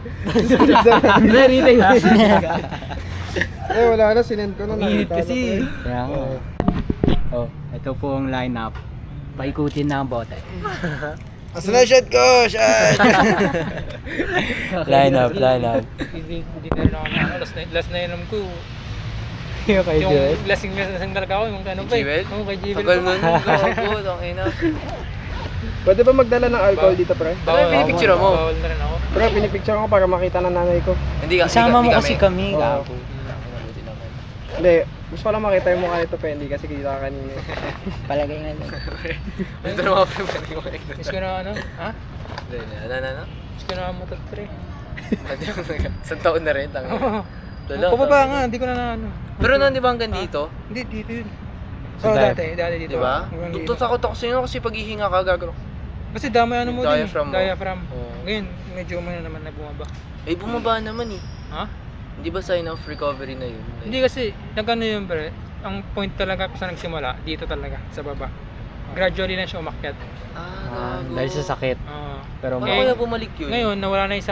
Retake. Eh, wala na, sinend ko na. Init nakita kasi. na to Kaya nga. Oh, ito po ang lineup. Paikutin na ang bote. Asan na shot ko? Shot! Lineup. Hindi na rin ako na. Last na inom ko. Yung kay Joel. Yung lasing talaga ako. Yung ano pa eh. Oo, kay Jewel. Tagal nun, gago, tangina. Pwede ba magdala ng alcohol dito, pre? Ano yung pinipicture mo? Bawal na rin ako. Pre, pinipicture ko para makita ng nanay ko. Hindi ka, Isama mo hindi kasi kami, Oo. gago. Hindi, gusto ko lang makita yung mukha nito, Pendi, kasi kita ka kanina. Palagay nga lang. Ito na mga pre, mo kayo. Miss ko na ano? Ha? Ano? Miss ko na motor pre. Isang taon na rin, tangina. Pababa nga, hindi ko na ano. Pero nun, di ba hanggang dito? Hindi, dito yun. So, Oo, dati. dati dito. Di ba? Hanggang dito. Tutakot ako sa'yo kasi pag hihinga ka, gagawin. Kasi damay ano mo din. Diaphragm mo. Diaphragm. Oo. Ngayon, medyo umano naman na bumaba. Eh, bumaba naman eh. Ha? Hindi ba sign of recovery na yun? Hindi kasi, nagkano yun pre, ang point talaga kung saan nagsimula, dito talaga, sa baba. Gradually na siya umakyat. Gago. Dahil sa sakit. Oo. Pero Paano kaya bumalik yun? Ngayon, nawala na yung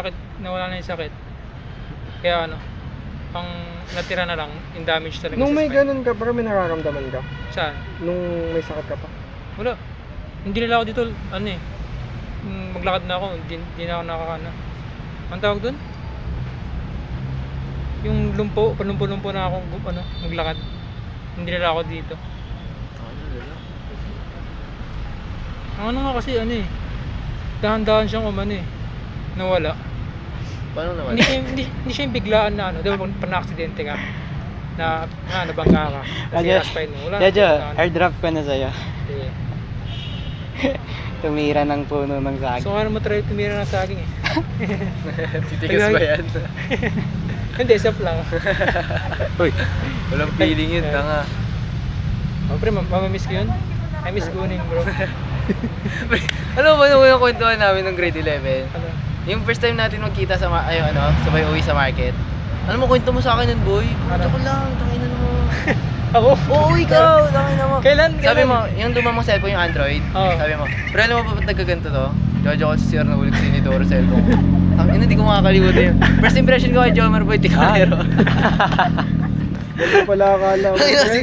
sakit. Kaya ano, ang natira na lang, yung damage talaga Nung sa may spine. ganun ka, bro, may nararamdaman ka? Saan? Nung may sakit ka pa? Wala. Hindi nila ako dito, ano eh, maglakad na ako, hindi na ako nakakana. Ang tawag dun? Yung palumpo-lumpo na ako, ano, maglakad. Hindi nila ako dito. Ang ano nga kasi, ano eh, dahan-dahan siyang umano eh, nawala. Paano naman? Hindi siya yung biglaan na ano, di ba pag na-aksidente ka, nabangga ka, kasi Radyo, spine mo, wala. Radyo, Ano. airdrop ko na sa'yo. Sige. Tumira ng puno ng saging. So kaya mo try tumira ng saging eh. Titigas ba yan? Hindi, sap lang. Uy, Walang feeling yun, tanga. Oh, pre, mamamiss ko yun. I miss Guning, bro. Ano ba yung kwentuhan namin ng grade 11? Ano? Yung first time natin magkita sa sabay uwi sa market. Ano mo kwento mo sa akin nun, boy? Puto ko lang, tangina mo. Ako? Oo, ikaw, tangina mo. Kailan? Sabi mo, yung lumang mong cellphone yung Android. Oo. Sabi mo, pero alam mo ba ba't nagkaganto to? Jojo ko si Sir na ulit sinidoro cellphone ko. Tangina, hindi ko makakalimutan yun. First impression ko kay Jomer Boy Ticolero. Hindi pala akala ko.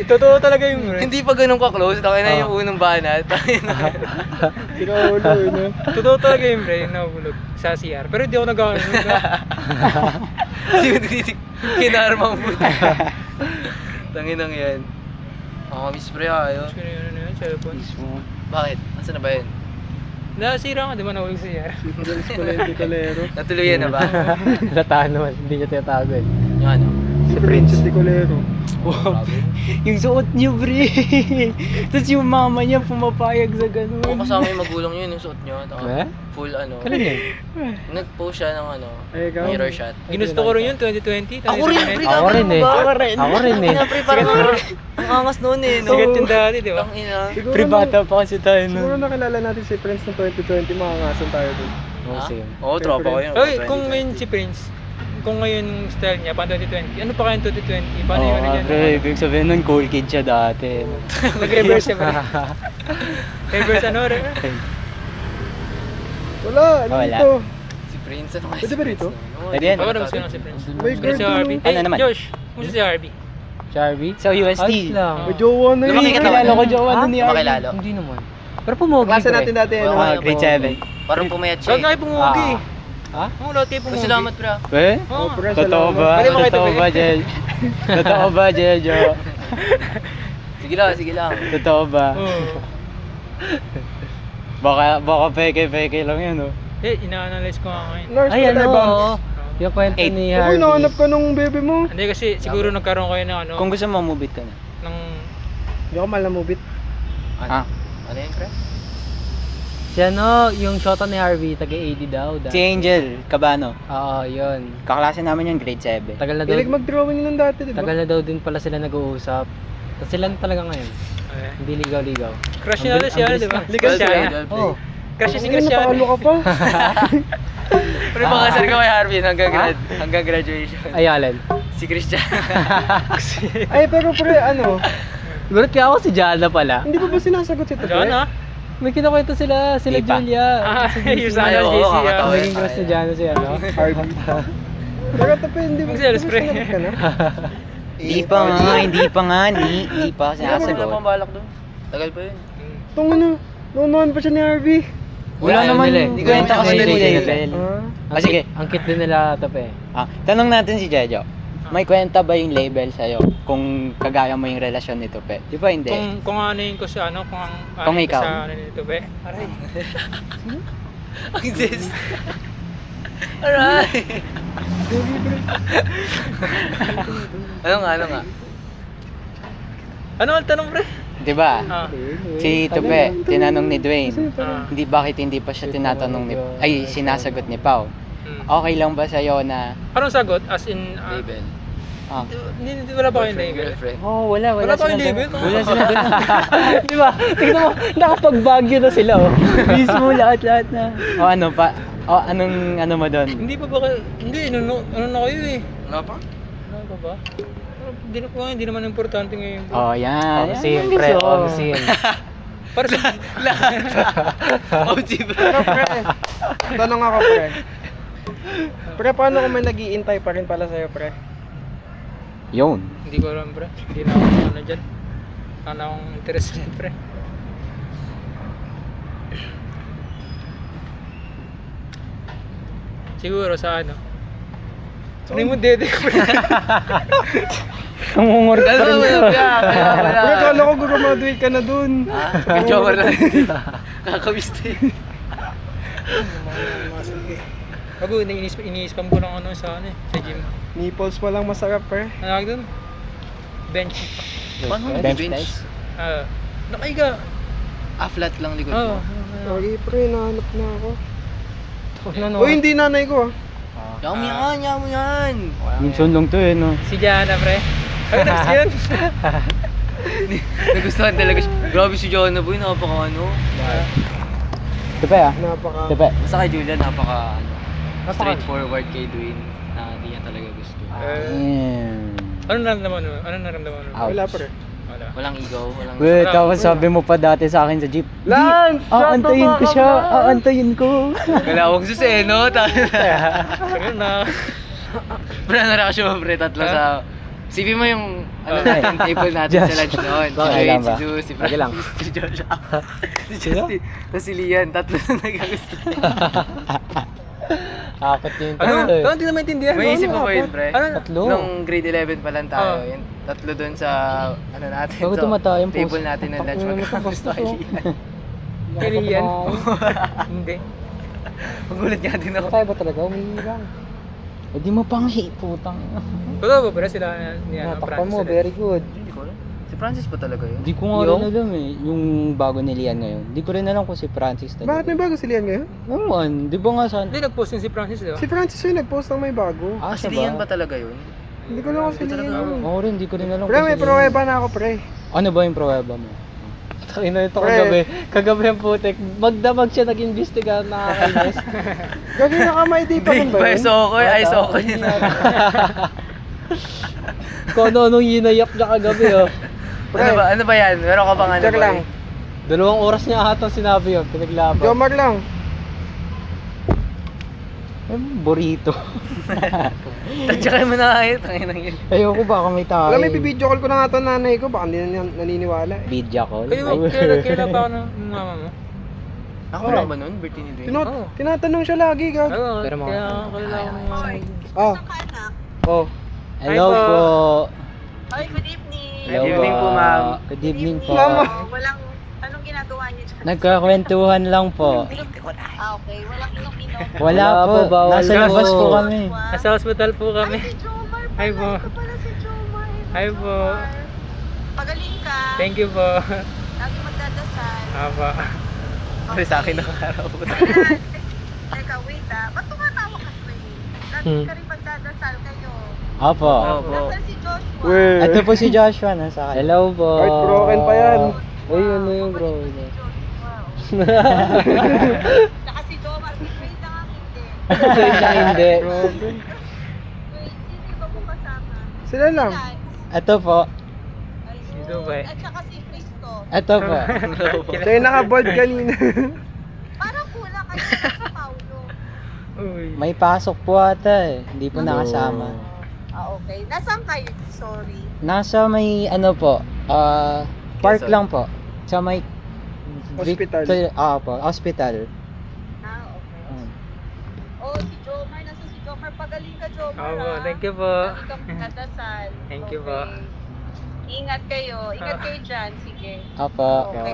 Totoo talaga yung bro. Hindi pa ganun ka-close, tangina yung unang banat. Tangina. Pinaulo yun eh. Totoo talaga yung bro, yung nahulog sa CR. Pero hindi ako nagkakaroon. Hindi ko tititik. Kinarma mo. Tanginang yan. Ako miss pre ayo. Gusto ko na yun, ano yun, cellphone. Bakit? Nasaan na ba yun? Nasira nga, di ba nahulog sa CR? Madalas pala yung tikolero. Natuluyan na ba? Lataan naman, hindi niya tinatago eh. Yung ano? Si Prince Ticolero. Yung suot niyo, bre. Tapos yung mama niya pumapayag sa Oo, ganun. kasama yung magulang yun, yung suot nyo. Eh? Full ano. Kailan yun? Nag-post siya ng ano, Ay, ikaw? mirror shot. Ginusto ko rin yun, 2020. Ako rin, pre, Ako rin eh. Ako Ako rin eh. Pre, parang ang angas noon eh, no? Sigat yung dati, di ba? Tangina. Siguro Pribata pa kasi tayo Siguro nun. nakilala natin si Prince ng 2020, makakasan tayo dun. Oo, same. Oo, tropa ko yun. Oy, kung ngayon si Prince, kung ngayon style niya, paano 2020? Ano pa kaya 2020? Paano yun niya? Bro, ibig sabihin nun, cool kid siya dati. Nag-reverse siya ba? Reverse ano? Wala, ano Wala. dito? Si Prince, ano kaya Pwede si ba Prince rito? noon? Pwede yan. Ako na gusto ko si Prince. May Gusto girl si doon. Harvey. Ano naman? Josh, gusto si Harvey. Charby? Sa UST. May jowa na Lumaki yun. ka Kilala ko jowa nun ni Arvin. Makilalo. Hindi naman. Pero pumogi Klase ko natin eh. dati, ano? Oo, Grade 7. Parang pumayat siya Huwag nga pumugi. Ha? Oo, lahat kayo pumugi. Salamat, bro. Eh? Oh, pre, Totoo salamat. ba? Pwede mo Totoo kita ba, Jel? Totoo ba, Jejo? Sige lang, sige lang. Totoo ba? Oo. Baka peke-peke lang yun, oh. Eh, ina-analyze ko nga ngayon. Nurse Ay, ka ano, tayo, Bams. oo. Yung kwento ni Uy, Harvey. nahanap ka nung bebe mo. Hindi kasi siguro nagkaroon kayo ng ano, Kung gusto mo, move it ka na. ng Hindi ako malamubit. Ah. Ano yun, pre? Si ano, yung shota ni Harvey, taga-AD daw. Si Angel Cabano. Oo, yun. Kaklase namin yun, grade 7. Tagal na daw, Hilig mag-drawing nun dati, di ba? tagal na daw din pala sila nag-uusap. Tapos sila na talaga ngayon. Hindi ligaw-ligaw. crush niya na siya, di ba? Ligas siya. siya. Oh, Crush niya si Ano, Cristiano. napakalo ka pa. Pre, pakasal ka kay Harvey hanggang graduation. ay Allen. Si Christian. Ay, pero pre, ano? Gulat kaya ako si Jana pala. Hindi pa ba sinasagot si Tutoy? Diyan ah. May kinakwento sila Di pa. Julia. Ah, Si yung JC. sa ano, Ay, oo, JC. kakatawa Maging crush ni Jano si ano. RB. Pero ito pa, hindi mo. Mag-sales, pre. sinagot ka na? Hindi pa nga, hindi pa nga, hindi pa Wala na sinasagot. pang balak doon. Tagal pa yun. Itong ano, noon pa siya ni RB. Wala Ayaw naman, nila eh. hindi kwenta kasi Ayaw nila nila eh. Ah. Ah, sige. Ang cute din nila ito pa eh. Tanong natin si Jejo. May kwenta ba yung label sa'yo kung kagaya mo yung relasyon nito, pe? Di ba hindi? Kung ano yung ko sa ano, Kung ikaw. sa ano nito, be. Aray. Ang sis. Alright. Ano nga? Ano ang tanong, pre? Di ba? Ah. Si Tupe, tinanong ni Dwayne. Ah. Hindi bakit hindi pa siya tinatanong ni ay sinasagot ni Pao. Hmm. Okay lang ba sa'yo na Anong sagot? As in, Label. wala pa kayong label? Girlfriend. wala Wala pa kayong label? Wala silang ganun. Di ba? Tingnan mo, nakapag-bagyo na sila oh. Mismo lahat na. O ano pa? O anong ano mo doon? Hindi pa ba kayo? Hindi, ano na kayo eh. Nga pa? Ano pa ba? Hindi naman importante ngayon. Oh, yan. Obviously Yan yun, yung pre. gusto. Obviously yun. Para sa... OG bro. Pero pre, tanong ako pre. Pre, paano kung may nag-iintay pa rin pala sa'yo pre? Yun. Hindi ko alam, pre. Hindi na ako ano dyan. Ano akong interest dyan, pre. Siguro sa ano. Ano mo dede ko, pre? Namumurot pa rin Wala. Pre, kala ko graduate ka na dun. May joker lang. Kakawiste. Bago, ini-spam ko lang ano sa ano eh, sa gym. Nipples pa lang masarap pre. Ano tawag doon? Bench. Paano Bench bench? press? Nakaiga. Flat lang likod Oo. mo. Sorry pre, nahanap na ako. Ano, Uy, hindi nanay ko ah. Yaman mo yan. Minsan lang to eh, no? Si Jana, pre. Ano na yun? Nagustuhan talaga siya. Grabe si Jonah boy, napaka ano. Tupe ah. Napaka... Tupe. Basta kay Julia, napaka straightforward kay Dwayne na hindi niya talaga gusto. Ano naramdaman mo? Ano naramdaman mo? Ouch. Wala pre. Wala. Walang ego, walang... Wait, tapos sabi mo pa dati sa akin sa jeep. Lance! Aantayin ko siya. Aantayin ko. Galawang suseno, Pero na. Pre, na-reaction mo pre, tatlo sa... Sipi mo yung ano natin, table natin sa lunch noon. Si Bakit Wade, lang si ba? Zeus, si Bakit lang? Francis, si Joshua, si Justin, tapos si Lian, tatlo na nagagusto. Apat yung Ano? tatlo eh. Ano? Hindi na maintindihan. May isip mo ba yun, pre? Ano? Tatlo. Nung grade 11 pa lang tayo, Oh. yun, tatlo dun sa, ano natin, Bago tumatay yung table post. natin ng lunch, Takbo magkakagusto kay Lian. Kailan? Hindi. Magulat nga din ako. Tayo ba talaga? Umiirang. Eh di mo pang putang. Totoo ba pala sila ni ano, Natakpan mo, Francis? very good. Hindi ko alam. Si Francis pa talaga yun. Di ko nga rin alam eh. Yung bago ni Lian ngayon. Di ko rin alam kung si Francis talaga. Bakit may bago si Lian ngayon? Naman, di ba nga saan? Hindi, nag-post din si Francis, di ba? Si Francis yung nag-post ng may bago. Ah, si siya Lian ba talaga yun? Hindi ko lang kasi Lian yun. Oo rin, di ko rin alam Pre, kung may si Lian. pruweba na ako pre. Ano ba yung pruweba mo? Takina ito Pre. kagabi. Kagabi ang putek. Magdamag siya nag-imbestiga nakakainis. Gagi nakamay-di pa rin ba Ay, yun? Sokoy, ay, Sokoy. Kung ano-anong yinayak niya kagabi oh. Ano ba yan? Meron ka bang ano Check boy? lang. 2 oras niya ata sinabi yun. Pinaglaban. Jomar lang. Eh, burrito. Tadsyakan mo na kayo, tangin ng yun. Ayoko baka may tayo. Alam, may bibidyo call ko na nga ito nanay ko. Baka hindi na naniniwala eh. Video call. Kailan pa ako ng mama mo? Ako lang ba nun? Birthday ni Dwayne? Oo. Tinatanong siya lagi, gag. Oo, Pero mga- kaya kalala ko ng mama mo. Oh. Oh. Hello Hi po. po. Ay, good evening. Hello Good evening po, ma'am. Good evening po. Mama. Walang, anong ginagawa niyo dyan? Nagkakwentuhan lang po. Okay, walang inom-inom. Wala Wala po. po, bawal Nasa po. labas po kami. Nasa hospital po kami. Ay, si Jomar pala. Hi po. Ito pala si Jomar. Hi po. Pagaling ka. Thank you po. Lagi magdadasal. Apa. Pero sa akin nakakaraw po. Teka, wait ah. Ba't tumatawa ka, Trey? Lagi ka rin magdadasal kayo. Opo. Opo. Nasaan si Joshua? Weh. Ito po si Joshua nasa akin. Hello po. Heartbroken pa yan. Uy, ano yung bro? Saka si Jomar, si Trey lang ang hindi. Hindi. Wait, sino ba mo kasama? Sila lang. Lance. Ito po. Ayun. Sino ba eh? At saka si Cristo. Ito po. Siya yung naka-bold kanina. Parang kulang kayo sa Paulo. Uy. May pasok po ata eh. Hindi po nakasama. Okay. Nasaan kayo? Sorry. Nasa may ano po, park Quezon. lang po. Sa may Hospital. Po, hospital. Okay. Mm. Oh, si Jomar. Nasa si Jomar? Pagaling ka, Jomar. Opo, ah. thank you po. Lagi kang pinadasal. Thank you po. Ingat kayo. Ingat kayo dyan. Sige. Opo. Okay.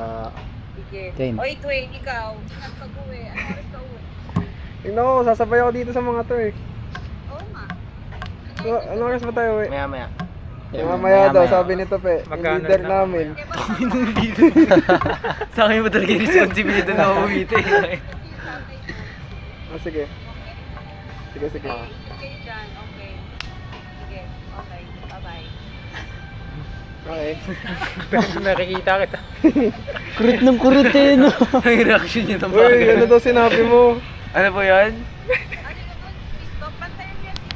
Sige. Dwayne. Oy, Dwayne, ikaw. Ingat pag-uwi. Ano oras ka uwi? Tingnan ko, sasabay ako dito sa mga to eh. Oo nga. So, ano oras ba tayo eh? Maya-maya. Mamaya daw, sabi nito pe, yung Magkano leader na? namin. Eh, basta Sa akin ba talaga yung responsibility na uwite? Sige. Sige, sige. Okay dyan. Okay. Sige. Okay. Bye-bye. Okay. Nakikita kita. Kurut ng kurut eh, no? Ang reaction niya ng Uy, ano daw sinabi mo? Ano po yan?